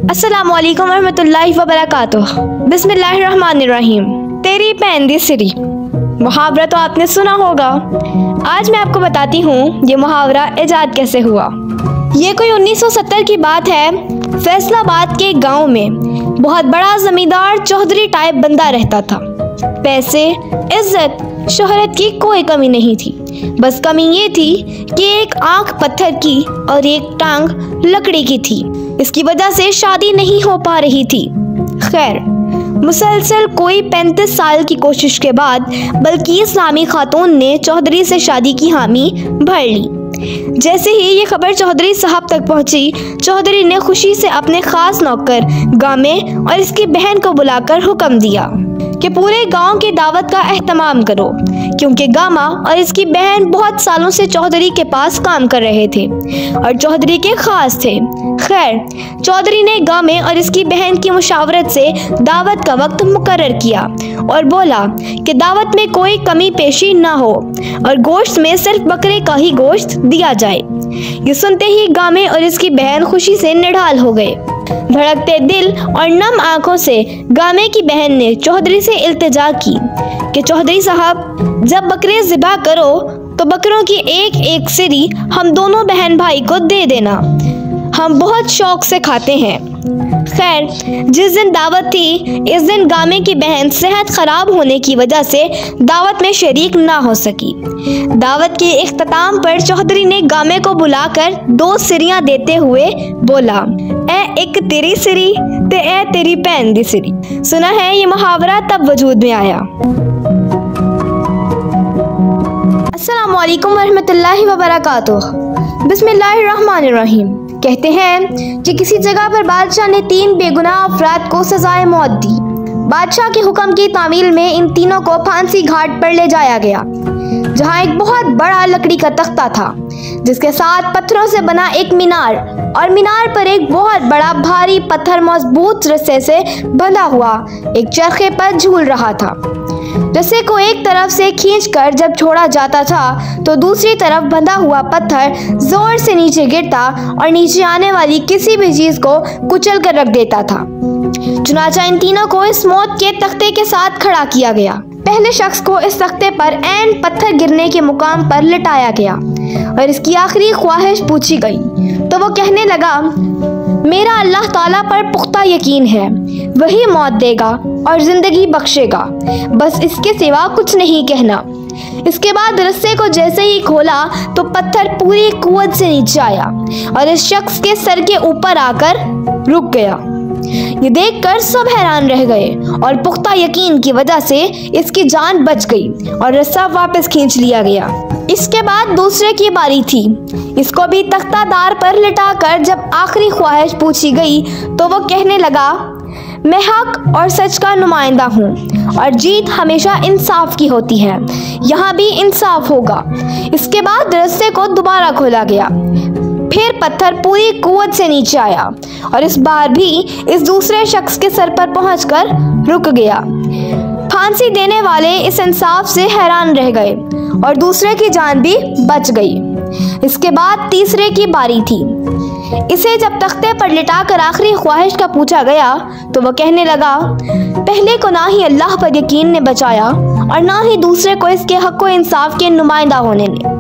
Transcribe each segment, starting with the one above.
अस्सलामुअलैकुम वरहमतुल्लाहि वबरकातुह। बिस्मिल्लाहिर्रहमानिर्रहीम। तेरी पैंदी सिरी मुहावरा तो आपने सुना होगा। आज मैं आपको बताती हूँ ये मुहावरा इजाद कैसे हुआ। ये कोई 1970 की बात है। फैसलाबाद के गांव में बहुत बड़ा जमींदार चौधरी टाइप बंदा रहता था। पैसे, इज्जत, शोहरत की कोई कमी नहीं थी। बस कमी ये थी कि एक आंख पत्थर की और एक टांग लकड़ी की थी। इसकी वजह से शादी नहीं हो पा रही थी। खैर, मुसलसल कोई 35 साल की कोशिश के बाद बल्कि इस्लामी खातून ने चौधरी से शादी की हामी भर ली। जैसे ही ये खबर चौधरी साहब तक पहुंची, चौधरी ने खुशी से अपने खास नौकर गामे और इसकी बहन को बुलाकर हुक्म दिया कि पूरे गांव की दावत का एहतमाम करो, क्योंकि गामा और इसकी बहन बहुत सालों से चौधरी के पास काम कर रहे थे और चौधरी के खास थे। खैर, चौधरी ने गामे और इसकी बहन की मुशावरत से दावत का वक्त मुकर्रर किया और बोला कि दावत में कोई कमी पेशी ना हो और गोश्त में सिर्फ बकरे का ही गोश्त दिया जाए। ये सुनते ही गामे और इसकी बहन खुशी से निढाल हो गए। धड़कते दिल और नम आंखों से गामे की बहन ने चौधरी से इल्तिजा की कि चौधरी साहब, जब बकरे ज़िबा करो तो बकरों की एक एक सिरी हम दोनों बहन भाई को दे देना, हम बहुत शौक से खाते हैं। खैर, जिस दिन दावत थी, इस दिन गामे की बहन सेहत खराब होने की वजह से दावत में शरीक ना हो सकी। दावत के इख्तिताम पर चौधरी ने गामे को बुलाकर 2 सिरियां देते हुए बोला, ए एक तेरी सिरी ते ए तेरी पैन दी सिरी। सुना है ये मुहावरा तब वजूद में आया। अस्सलामुअलैकुम वरहमतुल्लाहि वबरकातुह। बिस्मिल्लाहिर्रहमानिर्रहीम। कहते हैं कि किसी जगह पर बादशाह ने 3 बेगुनाह अफराद को सजाए मौत दी। बादशाह के हुक्म की तामील में इन तीनों को फांसी घाट पर ले जाया गया, जहां एक बहुत बड़ा लकड़ी का तख्ता था, जिसके साथ पत्थरों से बना एक मीनार और मीनार पर एक बहुत बड़ा भारी पत्थर मजबूत रस्से से बंधा हुआ एक चरखे पर झूल रहा था। रस्से को एक तरफ से खींचकर जब छोड़ा जाता था तो दूसरी तरफ बंधा हुआ पत्थर जोर से नीचे गिरता और नीचे आने वाली किसी भी चीज को कुचल कर रख देता था। चुनाचा इन तीनों को इस मौत के तख्ते के साथ खड़ा किया गया। पहले शख्स को इस तख्ते पर ऐन पत्थर गिरने के मुकाम पर लिटाया गया और इसकी आखिरी ख्वाहिश पूछी गई तो वो कहने लगा, मेरा अल्लाह ताला पर पुख्ता यकीन है, वही मौत देगा और जिंदगी बख्शेगा, बस इसके सिवा कुछ नहीं कहना। इसके बाद रस्से को जैसे ही खोला तो पत्थर पूरी कुव्वत से नीचे आया और इस शख्स के सर के ऊपर आकर रुक गया। ये देखकर सब हैरान रह गए और पुख्ता यकीन की वजह से इसकी जान बच गई और रस्सा वापस खींच लिया गया। इसके बाद दूसरे की बारी थी। इसको भी तख्तादार पर लिटाकर जब आखिरी ख्वाहिश पूछी गई तो वो कहने लगा, मैं हक और सच का नुमाइंदा हूँ और जीत हमेशा इंसाफ की होती है, यहाँ भी इंसाफ होगा। इसके बाद रस्से को दोबारा खोला गया, फिर पत्थर पूरी कुव्वत से नीचे आया और इस बार भी इस दूसरे शख्स के सर पर पहुंचकर रुक गया। फांसी देने वाले इस इंसाफ से हैरान रह गए और दूसरे की जान भी बच गई। इसके बाद तीसरे की बारी थी। इसे जब तख्ते पर लिटाकर आखिरी ख्वाहिश का पूछा गया तो वह कहने लगा, पहले को ना ही अल्लाह पर यकीन ने बचाया और ना ही दूसरे को इसके हक व इंसाफ के नुमाइंदा होने ने।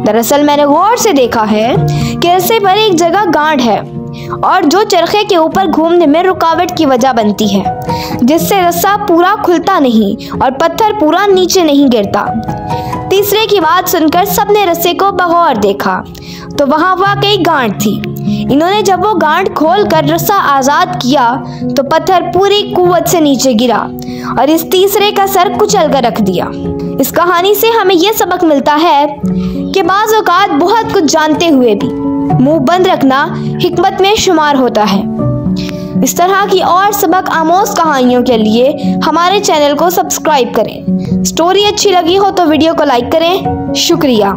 दरअसल मैंने गौर से देखा है कि रस्से पर एक जगह गांठ है और जो चरखे के ऊपर घूमने में रुकावट की वजह बनती है, जिससे रस्सा पूरा खुलता नहीं और पत्थर पूरा नीचे नहीं गिरता। तीसरे की बात सुनकर सबने रस्से को बगौर देखा तो वहां वाकई गांठ थी। इन्होंने जब वो गांठ खोल कर रस्सा आज़ाद किया तो पत्थर पूरी कुव्वत से नीचे गिरा और इस तीसरे का सर कुचल कर रख दिया। इस कहानी से हमें यह सबक मिलता है कि बाज़ औक़ात बहुत कुछ जानते हुए भी मुंह बंद रखना हिकमत में शुमार होता है। इस तरह की और सबक आमोज़ कहानियों के लिए हमारे चैनल को सब्सक्राइब करें। स्टोरी अच्छी लगी हो तो वीडियो को लाइक करें। शुक्रिया।